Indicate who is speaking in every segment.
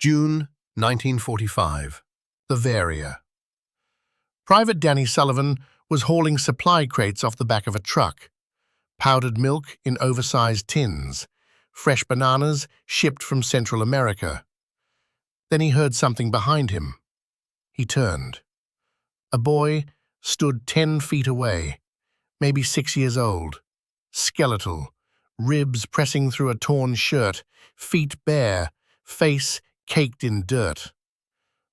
Speaker 1: June 1945. The Varia. Private Danny Sullivan was hauling supply crates off the back of a truck, powdered milk in oversized tins, fresh bananas shipped from Central America. Then he heard something behind him. He turned. A boy stood 10 feet away, maybe 6 years old, skeletal, ribs pressing through a torn shirt, feet bare, face caked in dirt.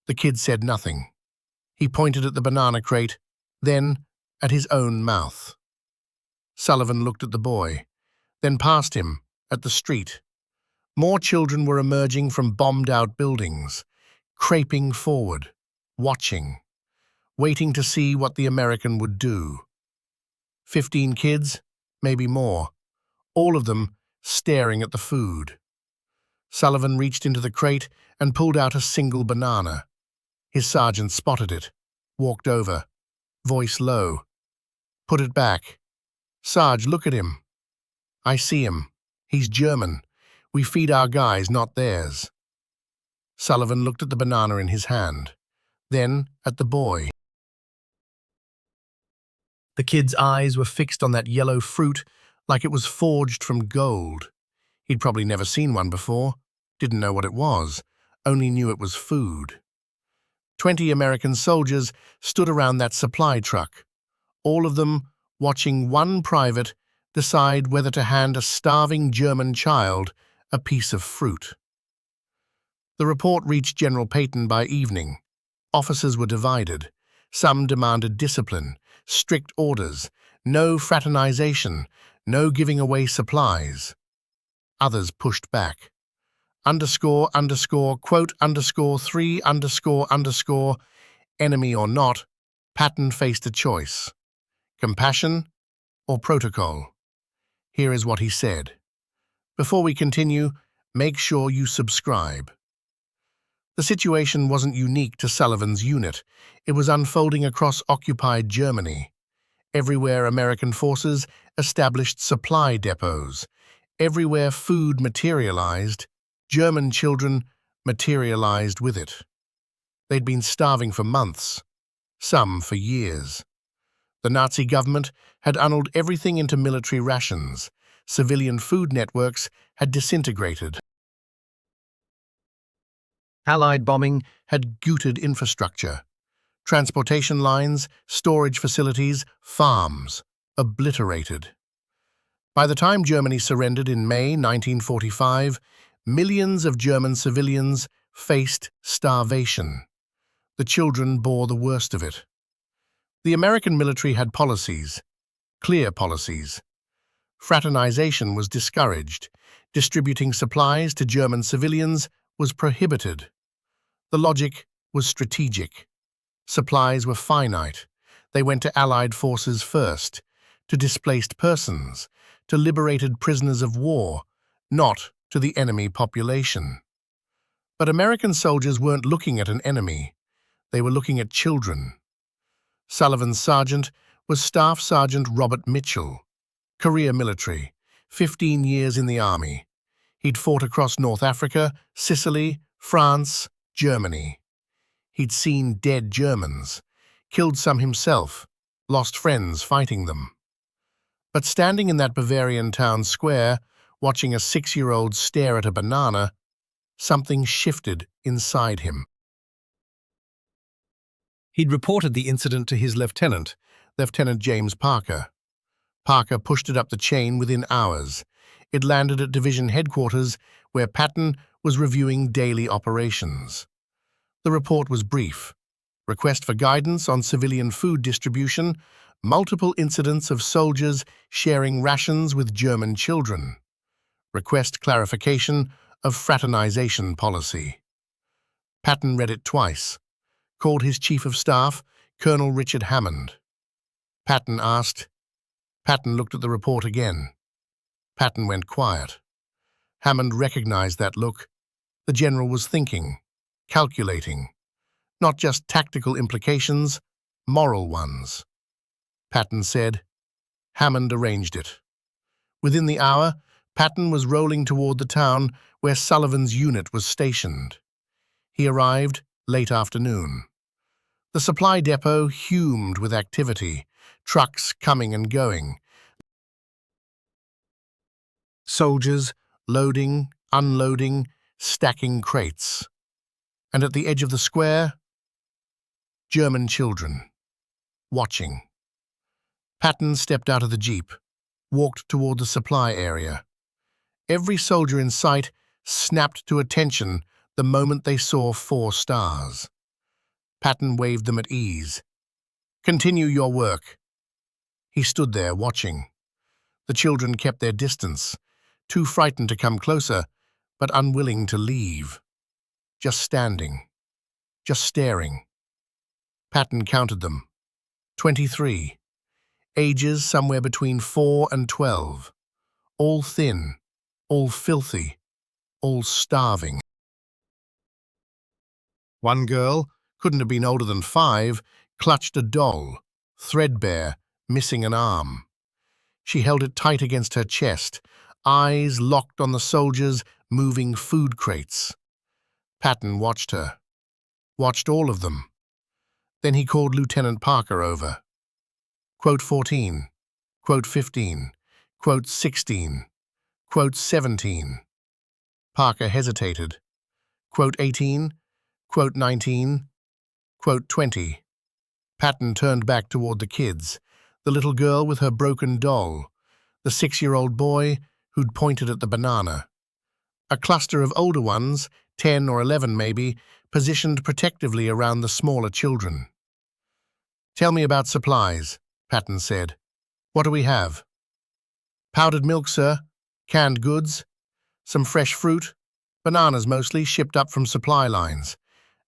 Speaker 1: The kid said nothing. He pointed at the banana crate, then at his own mouth. Sullivan looked at the boy, then past him, at the street. More children were emerging from bombed-out buildings, craping forward, watching, waiting to see what the American would do. 15 kids, maybe more, all of them staring at the food. Sullivan reached into the crate and pulled out a single banana. His sergeant spotted it, walked over, voice low. "Put it back. Sarge, look at him." "I see him. He's German. We feed our guys, not theirs." Sullivan looked at the banana in his hand, then at the boy. The kid's eyes were fixed on that yellow fruit like it was forged from gold. He'd probably never seen one before, didn't know what it was, only knew it was food. 20 American soldiers stood around that supply truck, all of them watching one private decide whether to hand a starving German child a piece of fruit. The report reached General Patton by evening. Officers were divided. Some demanded discipline, strict orders, no fraternization, no giving away supplies. Others pushed back. Quote, _3, enemy or not, Patton faced a choice. Compassion or protocol? Here is what he said. Before we continue, make sure you subscribe. The situation wasn't unique to Sullivan's unit. It was unfolding across occupied Germany. Everywhere American forces established supply depots. Everywhere food materialized, German children materialized with it. They'd been starving for months, some for years. The Nazi government had funneled everything into military rations. Civilian food networks had disintegrated. Allied bombing had gutted infrastructure. Transportation lines, storage facilities, farms, obliterated. By the time Germany surrendered in May 1945, millions of German civilians faced starvation. The children bore the worst of it. The American military had policies, clear policies. Fraternization was discouraged. Distributing supplies to German civilians was prohibited. The logic was strategic. Supplies were finite. They went to Allied forces first, to displaced persons, to liberated prisoners of war, not to the enemy population. But American soldiers weren't looking at an enemy. They were looking at children. Sullivan's sergeant was Staff Sergeant Robert Mitchell, career military, 15 years in the army. He'd fought across North Africa, Sicily, France, Germany. He'd seen dead Germans, killed some himself, lost friends fighting them. But standing in that Bavarian town square, watching a 6-year-old stare at a banana, something shifted inside him. He'd reported the incident to his lieutenant, Lieutenant James Parker. Parker pushed it up the chain within hours. It landed at division headquarters, where Paton was reviewing daily operations. The report was brief. Request for guidance on civilian food distribution, multiple incidents of soldiers sharing rations with German children. Request clarification of fraternization policy. Paton read it twice, called his chief of staff, Colonel Richard Hammond. Paton asked. Paton looked at the report again. Paton went quiet. Hammond recognized that look. The general was thinking, calculating. Not just tactical implications, moral ones. Paton said. Hammond arranged it. Within the hour, Paton was rolling toward the town where Sullivan's unit was stationed. He arrived late afternoon. The supply depot fumed with activity, trucks coming and going, soldiers loading, unloading, stacking crates. And at the edge of the square, German children, watching. Patton stepped out of the jeep, walked toward the supply area. Every soldier in sight snapped to attention the moment they saw 4 stars. Patton waved them at ease. "Continue your work." He stood there, watching. The children kept their distance, too frightened to come closer, but unwilling to leave. Just standing, just staring. Patton counted them. 23. Ages somewhere between 4 and 12. All thin, all filthy, all starving. One girl, couldn't have been older than 5, clutched a doll, threadbare, missing an arm. She held it tight against her chest, eyes locked on the soldiers moving food crates. Patton watched her, watched all of them. Then he called Lieutenant Parker over. Quote 14, quote 15, quote 16, quote 17. Parker hesitated. Quote 18, quote 19, quote 20. Patton turned back toward the kids, the little girl with her broken doll, the 6-year-old boy who'd pointed at the banana. A cluster of older ones, 10 or 11 maybe, positioned protectively around the smaller children. "Tell me about supplies," Patton said. "What do we have?" "Powdered milk, sir. Canned goods. Some fresh fruit. Bananas mostly, shipped up from supply lines.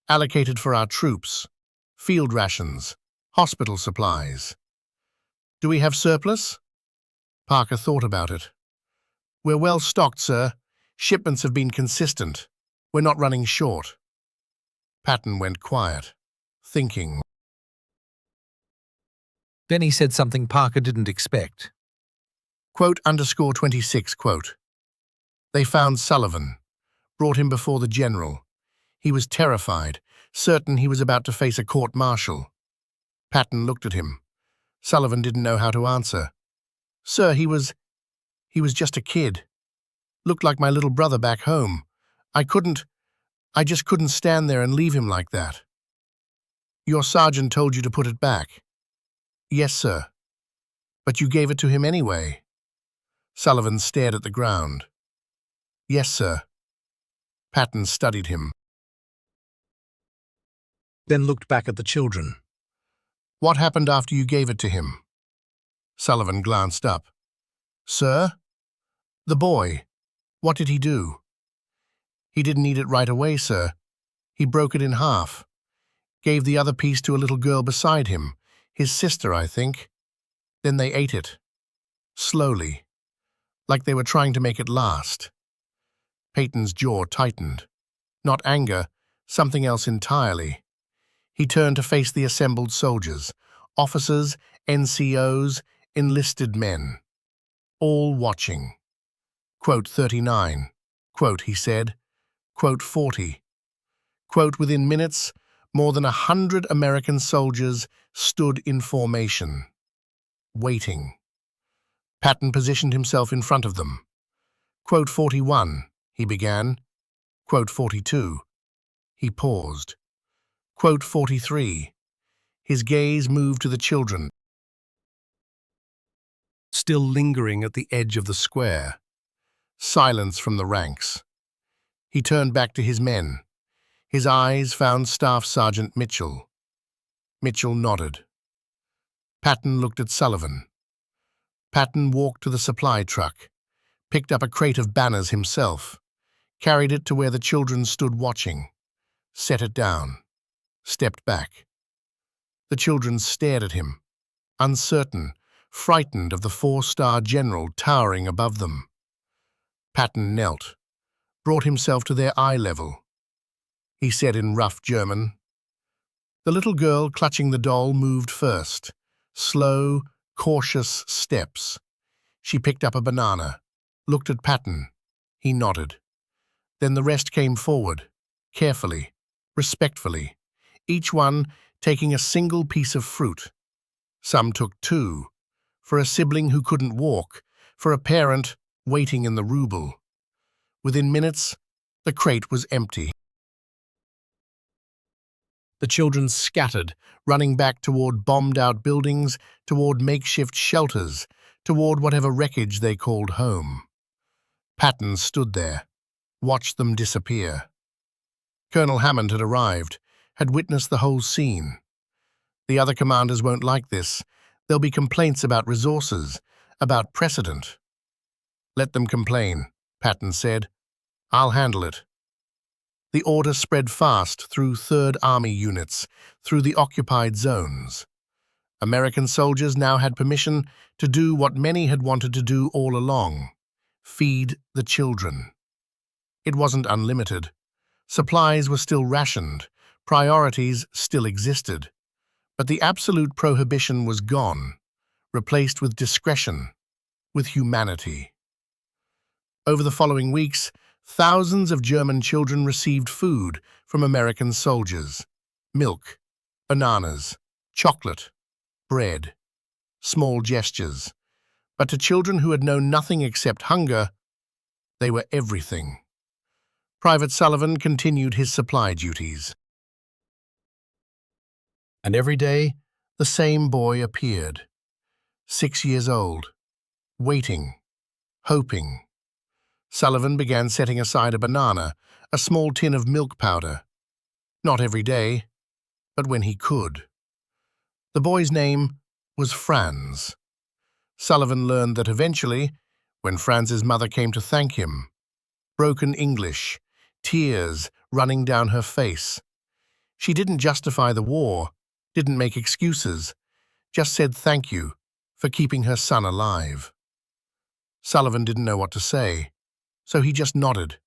Speaker 1: Allocated for our troops. Field rations. Hospital supplies." "Do we have surplus?" Parker thought about it. "We're well stocked, sir. Shipments have been consistent. We're not running short." Patton went quiet, thinking.
Speaker 2: Then he said something Parker didn't expect.
Speaker 1: Quote _26 quote. "They found Sullivan, brought him before the general. He was terrified, certain he was about to face a court-martial." Patton looked at him. Sullivan didn't know how to answer. "Sir, he was just a kid. Looked like my little brother back home. I just couldn't stand there and leave him like that." "Your sergeant told you to put it back?" "Yes, sir." "But you gave it to him anyway?" Sullivan stared at the ground. "Yes, sir." Patton studied him, then looked back at the children. "What happened after you gave it to him?" Sullivan glanced up. "Sir?" "The boy. What did he do?" "He didn't eat it right away, sir. He broke it in half. Gave the other piece to a little girl beside him, his sister, I think. Then they ate it. Slowly. Like they were trying to make it last." Paton's jaw tightened. Not anger, something else entirely. He turned to face the assembled soldiers, officers, NCOs, enlisted men, all watching. Quote 39. Quote, he said. Quote 40. Quote, within minutes, more than 100 American soldiers stood in formation, waiting. Patton positioned himself in front of them. Quote 41, he began. Quote 42. He paused. Quote 43. His gaze moved to the children, still lingering at the edge of the square. Silence from the ranks. He turned back to his men. His eyes found Staff Sergeant Mitchell. Mitchell nodded. Patton looked at Sullivan. Patton walked to the supply truck, picked up a crate of banners himself, carried it to where the children stood watching, set it down, stepped back. The children stared at him, uncertain, frightened of the 4-star general towering above them. Patton knelt, brought himself to their eye level. He said in rough German. The little girl clutching the doll moved first, slow, cautious steps. She picked up a banana, looked at Patton. He nodded. Then the rest came forward, carefully, respectfully, each one taking a single piece of fruit. Some took two, for a sibling who couldn't walk, for a parent waiting in the ruble. Within minutes, the crate was empty. The children scattered, running back toward bombed-out buildings, toward makeshift shelters, toward whatever wreckage they called home. Paton stood there, watched them disappear. Colonel Hammond had arrived, had witnessed the whole scene. The other commanders won't like this. There'll be complaints about resources, about precedent. Let them complain, Paton said. I'll handle it. The order spread fast through Third Army units, through the occupied zones. American soldiers now had permission to do what many had wanted to do all along: feed the children. It wasn't unlimited. Supplies were still rationed, priorities still existed. But the absolute prohibition was gone, replaced with discretion, with humanity. Over the following weeks, thousands of German children received food from American soldiers: milk, bananas, chocolate, bread, small gestures. But to children who had known nothing except hunger, they were everything. Private Sullivan continued his supply duties. And every day, the same boy appeared, 6 years old, waiting, hoping. Sullivan began setting aside a banana, a small tin of milk powder. Not every day, but when he could. The boy's name was Franz. Sullivan learned that eventually, when Franz's mother came to thank him, broken English, tears running down her face, she didn't justify the war, didn't make excuses, just said thank you for keeping her son alive. Sullivan didn't know what to say, so he just nodded,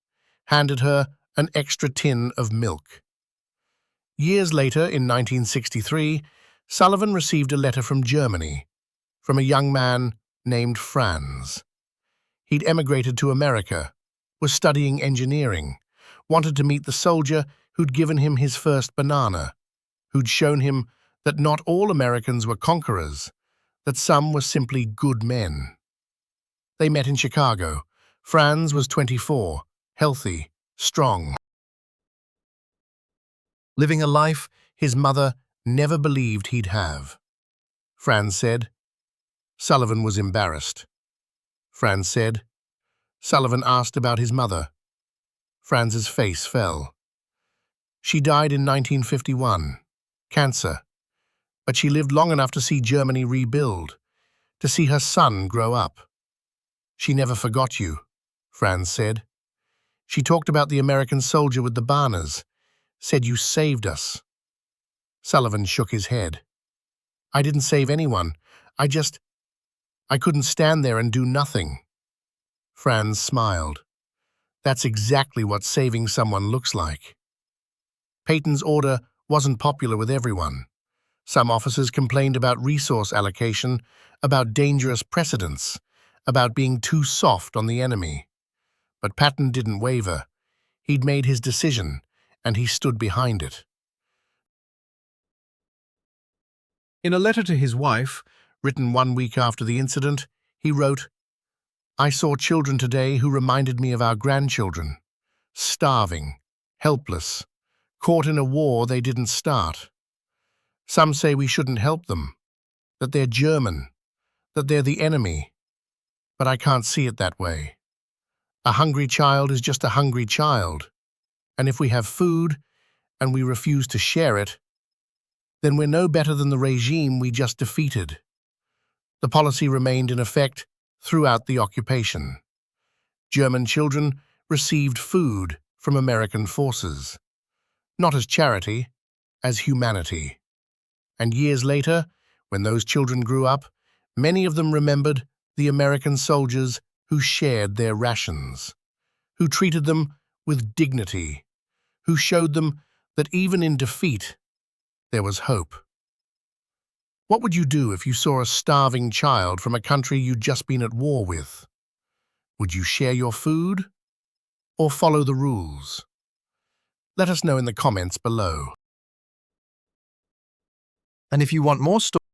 Speaker 1: handed her an extra tin of milk. Years later, in 1963, Sullivan received a letter from Germany, from a young man named Franz. He'd emigrated to America, was studying engineering, wanted to meet the soldier who'd given him his first banana, who'd shown him that not all Americans were conquerors, that some were simply good men. They met in Chicago. Franz was 24, healthy, strong, living a life his mother never believed he'd have. Franz said. Sullivan was embarrassed. Franz said. Sullivan asked about his mother. Franz's face fell. She died in 1951, cancer, but she lived long enough to see Germany rebuild, to see her son grow up. She never forgot you, Franz said. She talked about the American soldier with the banners, said you saved us. Sullivan shook his head. I didn't save anyone. I couldn't stand there and do nothing. Franz smiled. That's exactly what saving someone looks like. Paton's order wasn't popular with everyone. Some officers complained about resource allocation, about dangerous precedents, about being too soft on the enemy. But Paton didn't waver. He'd made his decision, and he stood behind it. In a letter to his wife, written 1 week after the incident, he wrote, I saw children today who reminded me of our grandchildren, starving, helpless, caught in a war they didn't start. Some say we shouldn't help them, that they're German, that they're the enemy, but I can't see it that way. A hungry child is just a hungry child, and if we have food and we refuse to share it, then we're no better than the regime we just defeated. The policy remained in effect throughout the occupation. German children received food from American forces, not as charity, as humanity. And years later, when those children grew up, many of them remembered the American soldiers who shared their rations, who treated them with dignity, who showed them that even in defeat, there was hope. What would you do if you saw a starving child from a country you'd just been at war with? Would you share your food or follow the rules? Let us know in the comments below.
Speaker 2: And if you want more stories,